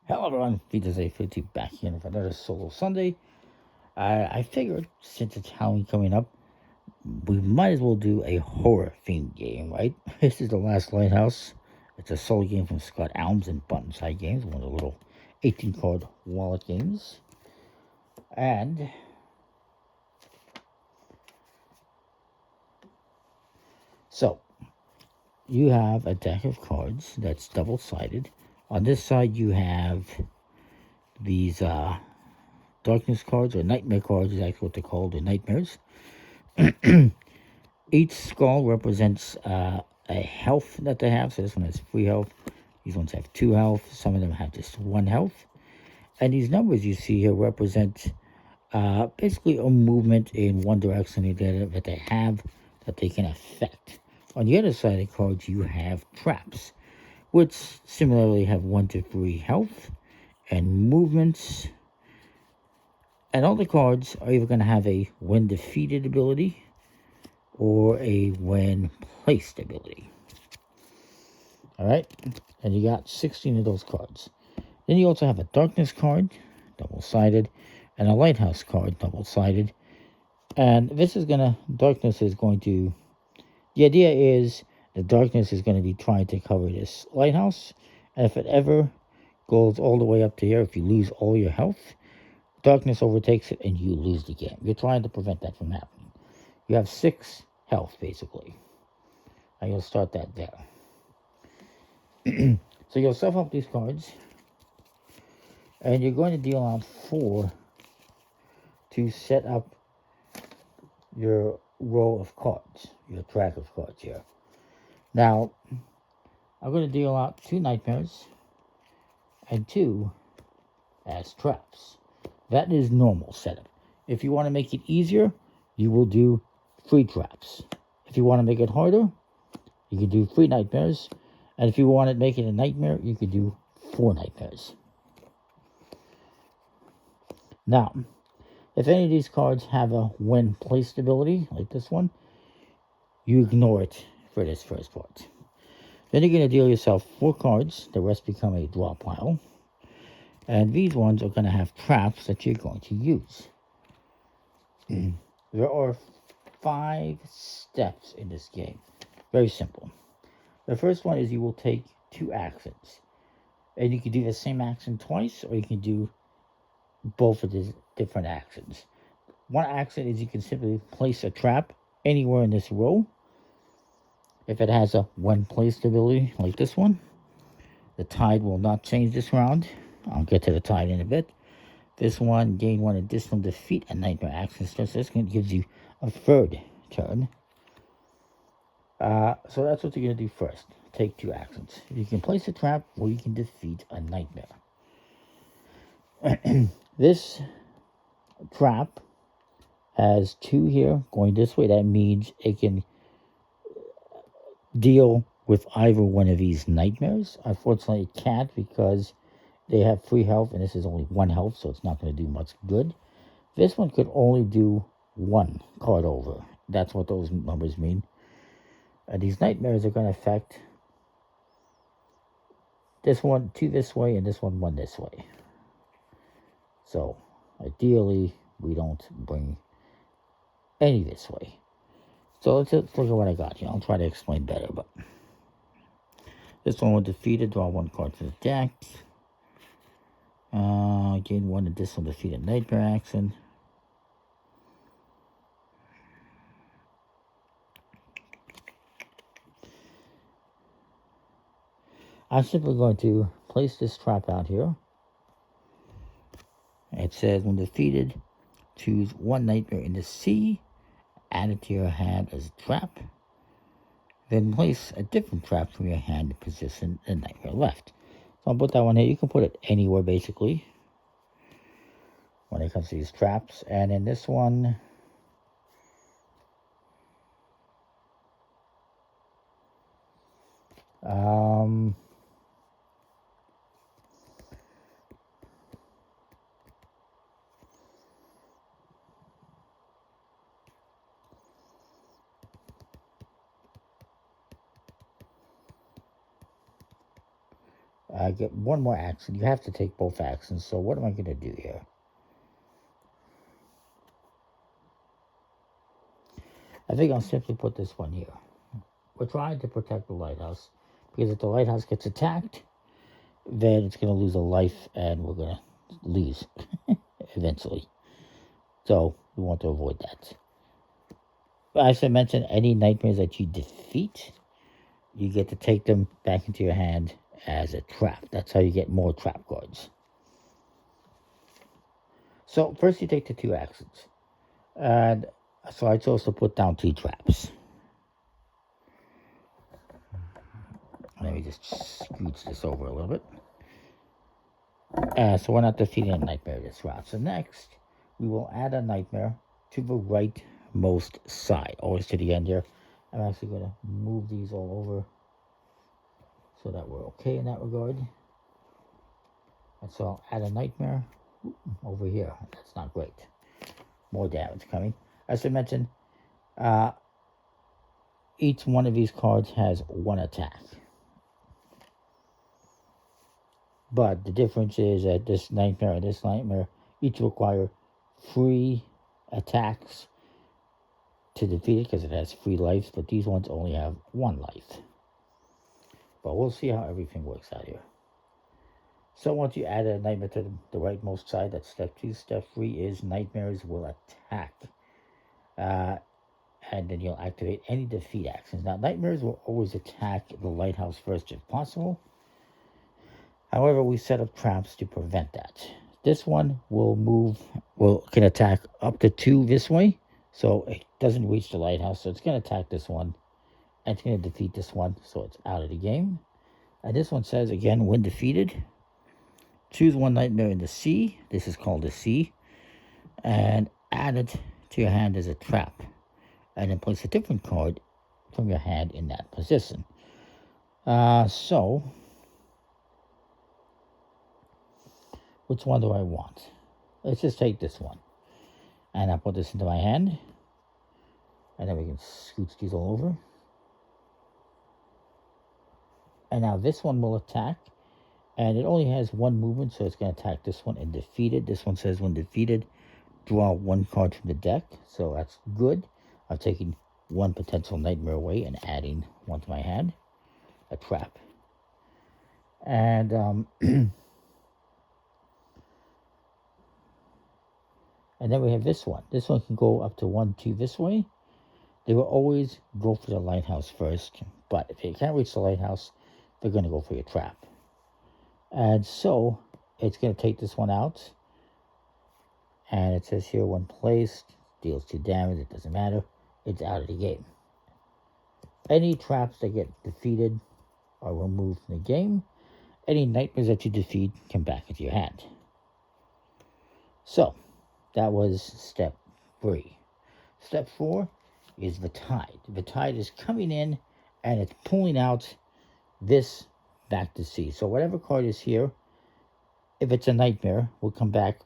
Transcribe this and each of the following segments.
Hello everyone, VJ52 back here for another solo Sunday. I figured since it's Halloween coming up, we might as well do a horror themed game, right? This is the last Lighthouse. It's a solo game from Scott Alms and Buttonside Games, one of the little 18 card wallet games. And so you have a deck of cards that's double sided. On this side, you have these darkness cards, or nightmare cards is actually what they're called, or nightmares. Each skull represents a health that they have. So this one has 3 health. These ones have 2 health. Some of them have just 1 health. And these numbers you see here represent basically a movement in one direction that they have that they can affect. On the other side of the cards, you have traps, which similarly have 1 to 3 health and movements. And all the cards are either going to have a when defeated ability or a when placed ability. Alright, and you got 16 of those cards. Then you also have a darkness card, double-sided, and a lighthouse card, double-sided. And this is darkness is going to, the idea is the darkness is going to be trying to cover this lighthouse. And if it ever goes all the way up to here, if you lose all your health, darkness overtakes it and you lose the game. You're trying to prevent that from happening. You have 6 health, basically. And you'll start that there. So you'll self-help these cards. And you're going to deal out 4 to set up your row of cards, your track of cards here. Now, I'm going to deal out 2 nightmares and 2 as traps. That is normal setup. If you want to make it easier, you will do 3 traps. If you want to make it harder, you can do 3 nightmares. And if you want to make it a nightmare, you can do 4 nightmares. Now, if any of these cards have a when placed ability, like this one, you ignore it for this first part. Then you're going to deal yourself 4 cards. The rest become a draw pile. And these ones are going to have traps that you're going to use. There are 5 steps in this game. Very simple. The first one is you will take 2 actions. And you can do the same action twice, or you can do both of the different actions. One action is you can simply place a trap anywhere in this row. If it has a when placed ability, like this one, the tide will not change this round. I'll get to the tide in a bit. This one, gain 1 additional defeat and nightmare action. So this gives you a 3rd turn. So that's what you're going to do first. Take 2 actions. You can place a trap or you can defeat a nightmare. This trap has 2 here going this way. That means it can deal with either one of these nightmares. Unfortunately, it can't because they have 3 health and this is only 1 health, so it's not going to do much good. This one could only do 1 card over. That's what those numbers mean. And these nightmares are going to affect this one 2 this way and this one 1 this way. So, ideally, we don't bring any this way. So let's look at what I got here. I'll try to explain better, but this one will defeated, draw 1 card to the deck. Gain 1 additional defeated nightmare action. I'm simply going to place this trap out here. It says, when defeated, choose 1 nightmare in the sea, add it to your hand as a trap, then place a different trap from your hand to position the nightmare left. So I'll put that one here. You can put it anywhere, basically, when it comes to these traps. And in this one, I get one more action. You have to take both actions. So what am I going to do here? I think I'll simply put this one here. We're trying to protect the lighthouse, because if the lighthouse gets attacked, then it's going to lose a life, and we're going to lose eventually. So we want to avoid that. But as I mentioned, any nightmares that you defeat, you get to take them back into your hand as a trap. That's how you get more trap cards. So first you take the 2 actions. And so I chose to put down 2 traps. Let me just scooch this over a little bit. So we're not defeating a nightmare this round. So next, we will add a nightmare to the rightmost side. Always to the end here. I'm actually going to move these all over so that we're okay in that regard. And so I'll add a nightmare over here. That's not great. More damage coming. As I mentioned, each one of these cards has 1 attack. But the difference is that this nightmare and this nightmare each require 3 attacks to defeat it, because it has 3 lives, but these ones only have 1 life. But we'll see how everything works out here. So once you add a nightmare to the rightmost side, that's step 2. Step 3 is nightmares will attack. And then you'll activate any defeat actions. Now, nightmares will always attack the lighthouse first if possible. However, we set up traps to prevent that. This one can attack up to 2 this way. So it doesn't reach the lighthouse. So it's going to attack this one. And it's going to defeat this one. So it's out of the game. And this one says, again, when defeated, choose 1 nightmare in the sea. This is called the sea. And add it to your hand as a trap. And then place a different card from your hand in that position. So, which one do I want? Let's just take this one. And I'll put this into my hand. And then we can scooch these all over. And now this one will attack. And it only has 1 movement, so it's going to attack this one and defeat it. This one says when defeated, draw 1 card from the deck. So that's good. I'm taking 1 potential nightmare away and adding 1 to my hand. A trap. And and then we have this one. This one can go up to 1, 2 this way. They will always go for the lighthouse first. But if they can't reach the lighthouse, they're going to go for your trap. And so it's going to take this one out. And it says here, when placed, deals 2 damage. It doesn't matter. It's out of the game. Any traps that get defeated are removed from the game. Any nightmares that you defeat come back into your hand. So, that was step 3. Step 4 is the tide. The tide is coming in and it's pulling out this back to sea. So whatever card is here, if it's a nightmare, will come back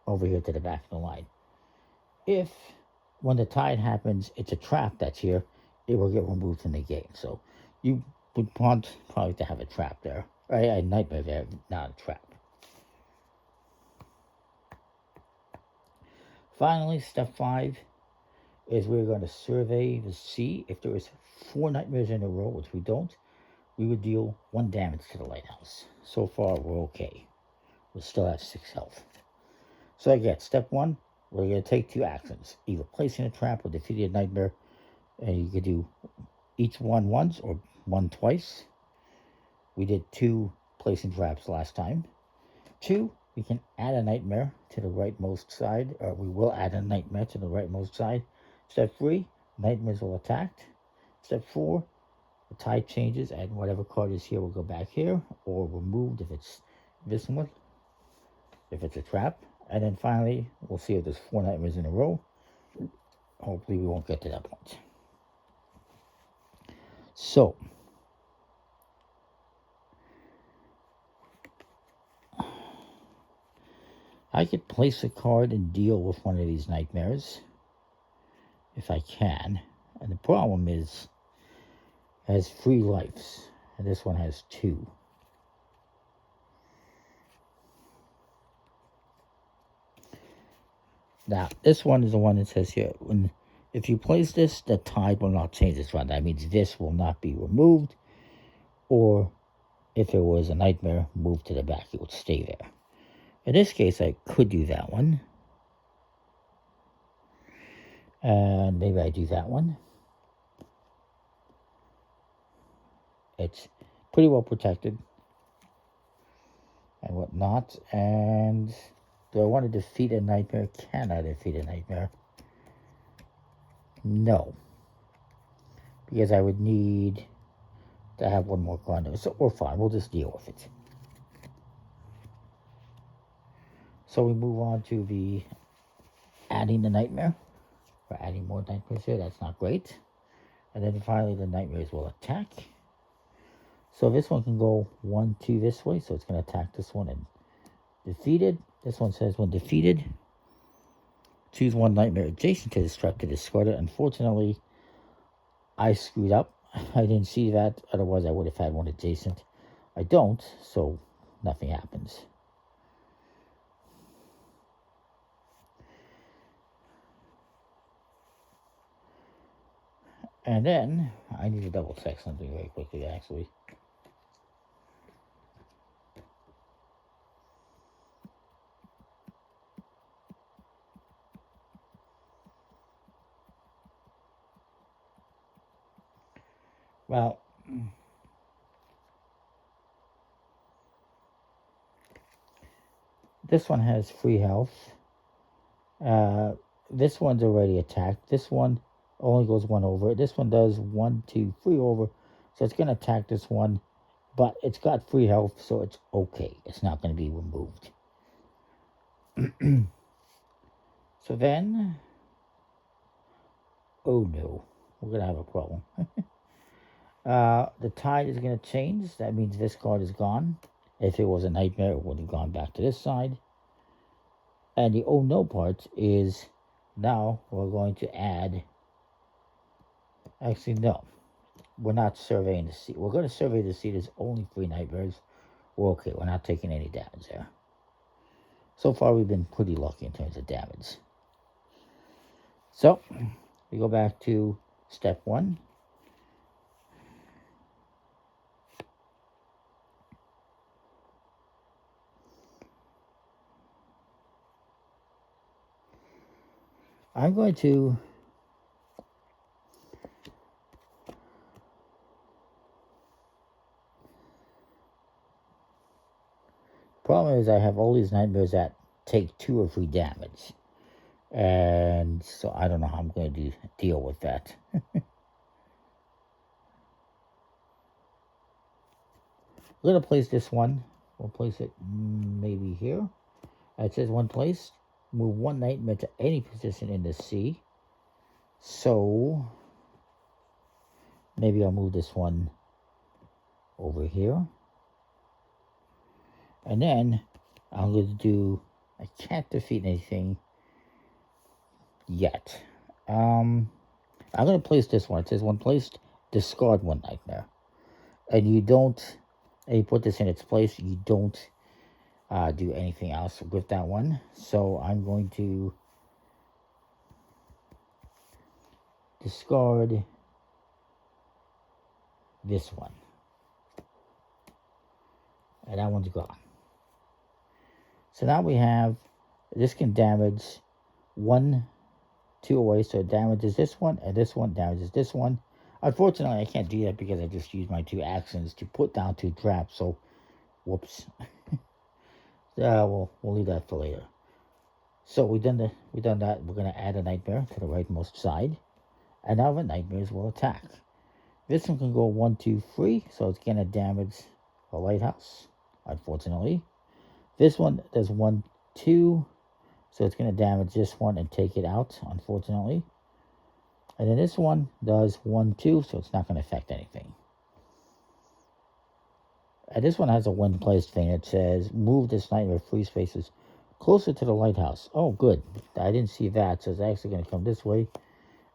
over here to the back of the line. If, when the tide happens, it's a trap that's here, it will get removed from the game. So you would want probably to have a trap there. Or a nightmare there, not a trap. Finally, step 5 is we're going to survey the sea. If there is 4 nightmares in a row, which we don't, we would deal 1 damage to the lighthouse. So far, we're okay. We still have 6 health. So again, step 1, we're going to take 2 actions. Either placing a trap or defeating a nightmare. And you could do each one once or 1 twice. We did 2 placing traps last time. 2, we can add a nightmare to the rightmost side. Or we will add a nightmare to the rightmost side. Step 3, nightmares will attack. Step 4, the tide changes and whatever card is here will go back here or removed if it's this one, if it's a trap. And then finally, we'll see if there's 4 nightmares in a row. Hopefully we won't get to that point. So, I could place a card and deal with one of these nightmares if I can. And the problem is, it has 3 lives, and this one has 2. Now, this one is the one that says here, if you place this, the tide will not change its run. That means this will not be removed, or if it was a nightmare, moved to the back, it would stay there. In this case, I could do that one. And maybe I do that one. It's pretty well protected and whatnot. And do I want to defeat a nightmare? Can I defeat a nightmare? No. Because I would need to have one more card. So we're fine. We'll just deal with it. So we move on to the adding the nightmare. We're adding more nightmares here. That's not great. And then finally the nightmares will attack. So this one can go 1, 2 this way. So it's going to attack this one and defeated. This one says when defeated, choose one nightmare adjacent to this threat to discard it. Unfortunately, I screwed up. I didn't see that. Otherwise, I would have had one adjacent. I don't, so nothing happens. And then, I need to double check something very quickly, actually. Well, this one has free health. This one's already attacked. This one only goes 1 over. This one does 1, 2, 3 over. So it's going to attack this one. But it's got free health, so it's okay. It's not going to be removed. So then... oh no. We're going to have a problem. The tide is going to change. That means this card is gone. If it was a nightmare, it would have gone back to this side. And the oh no part is now we're going to add... actually, no. We're not surveying the sea. We're going to survey the sea. There's only 3 nightmares. We're okay. We're not taking any damage there. So far, we've been pretty lucky in terms of damage. So, we go back to step 1. I'm going to problem is I have all these nightmares that take 2 or 3 damage. And so I don't know how I'm going to deal with that. We're going to place this one. We'll place it maybe here. It says one place. Move 1 nightmare to any position in the sea. So maybe I'll move this one over here. And then I'm going to do... I can't defeat anything yet. I'm going to place this one. It says one placed, discard 1 nightmare. And you don't... and you put this in its place. You don't do anything else with that one. So I'm going to discard this one. And that one's gone. So now we have, this can damage 1, 2 away. So it damages this one, and this one damages this one. Unfortunately, I can't do that because I just used my 2 actions to put down 2 traps. So, whoops. We'll leave that for later. So we've done that. We're going to add a nightmare to the rightmost side. And now the nightmares will attack. This one can go 1, 2, 3. So it's going to damage a lighthouse, unfortunately. This one does 1, 2. So it's going to damage this one and take it out, unfortunately. And then this one does 1, 2. So it's not going to affect anything. And this one has a when placed thing. It says, move this nightmare free spaces closer to the lighthouse. Oh, good. I didn't see that. So it's actually going to come this way.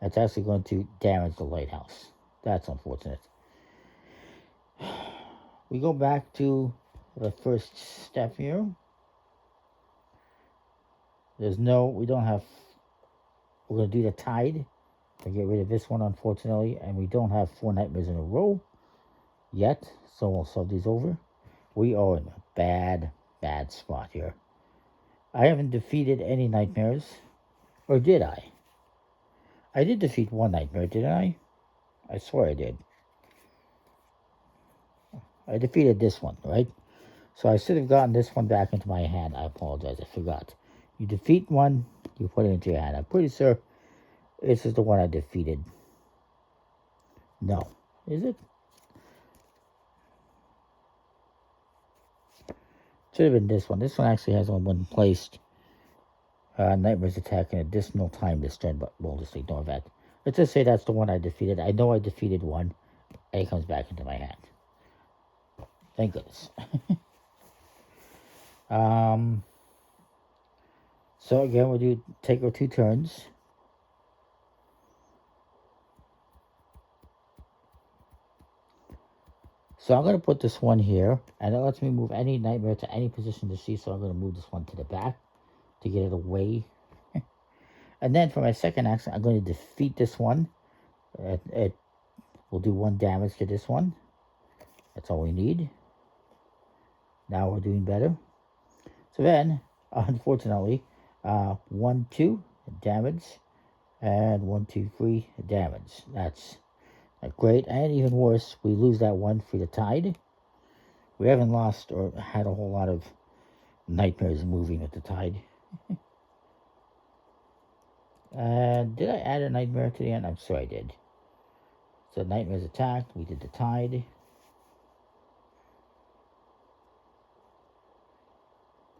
It's actually going to damage the lighthouse. That's unfortunate. We go back to the first step here. we don't have, we're going to do the tide to get rid of this one, unfortunately, and we don't have 4 nightmares in a row yet, so we'll sub these over. We are in a bad, bad spot here. I haven't defeated any nightmares, or did I? I did defeat 1 nightmare, didn't I? I swear I did. I defeated this one, right? So I should have gotten this one back into my hand. I apologize, I forgot. You defeat one, you put it into your hand. I'm pretty sure this is the one I defeated. No. Is it? Should have been this one. This one actually has only one placed. Nightmares attack an additional time this turn, but we'll just ignore that. Let's just say that's the one I defeated. I know I defeated one, and it comes back into my hand. Thank goodness. So again, we'll take our 2 turns. So I'm going to put this one here, and it lets me move any nightmare to any position to see, so I'm going to move this one to the back to get it away. And then for my second action, I'm going to defeat this one. It will do 1 damage to this one. That's all we need. Now we're doing better. So then, unfortunately, 1, 2 damage, and 1, 2, 3 damage. That's not great, and even worse, we lose that one for the tide. We haven't lost or had a whole lot of nightmares moving with the tide. And did I add a nightmare to the end? I'm sure I did. So nightmares attacked. We did the tide.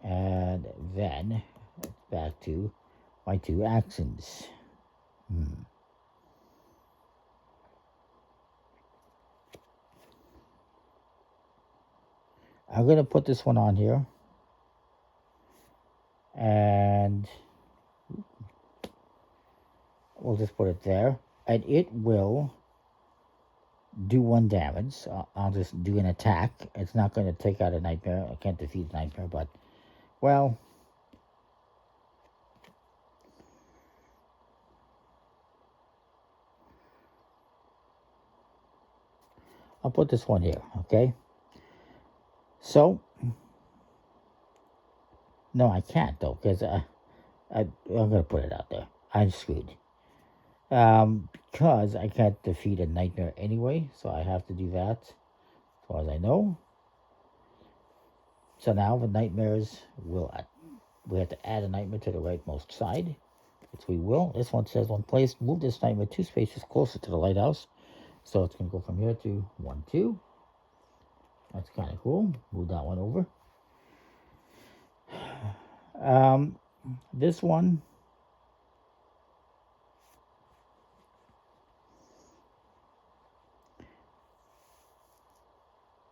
And then back to my 2 actions. I'm going to put this one on here. And we'll just put it there. And it will do 1 damage. I'll just do an attack. It's not going to take out a nightmare. I can't defeat a nightmare, but, well, I'll put this one here, okay? So, no, I can't, though, because I'm going to put it out there. I'm screwed. Because I can't defeat a nightmare anyway, so I have to do that, as far as I know. So now the nightmares we have to add a nightmare to the rightmost side, which we will. This one says 1 place. Move this nightmare 2 spaces closer to the lighthouse. So it's going to go from here to 1, 2. That's kind of cool. Move that one over. This one,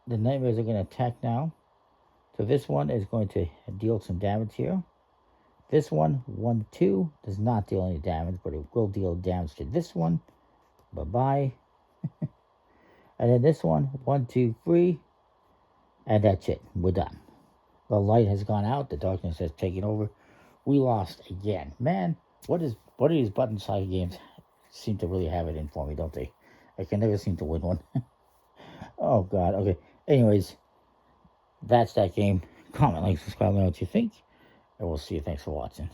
the nightmares are going to attack now. So this one is going to deal some damage here. This one, 1, 2, does not deal any damage, but it will deal damage to this one. Bye-bye. And then this one, 1, 2, 3. And that's it. We're done. The light has gone out. The darkness has taken over. We lost again. Man, what do these button side games seem to really have it in for me, don't they? I can never seem to win one. Oh, God. Okay. Anyways, that's that game. Comment, like, subscribe, let me know what you think. And we'll see you. Thanks for watching.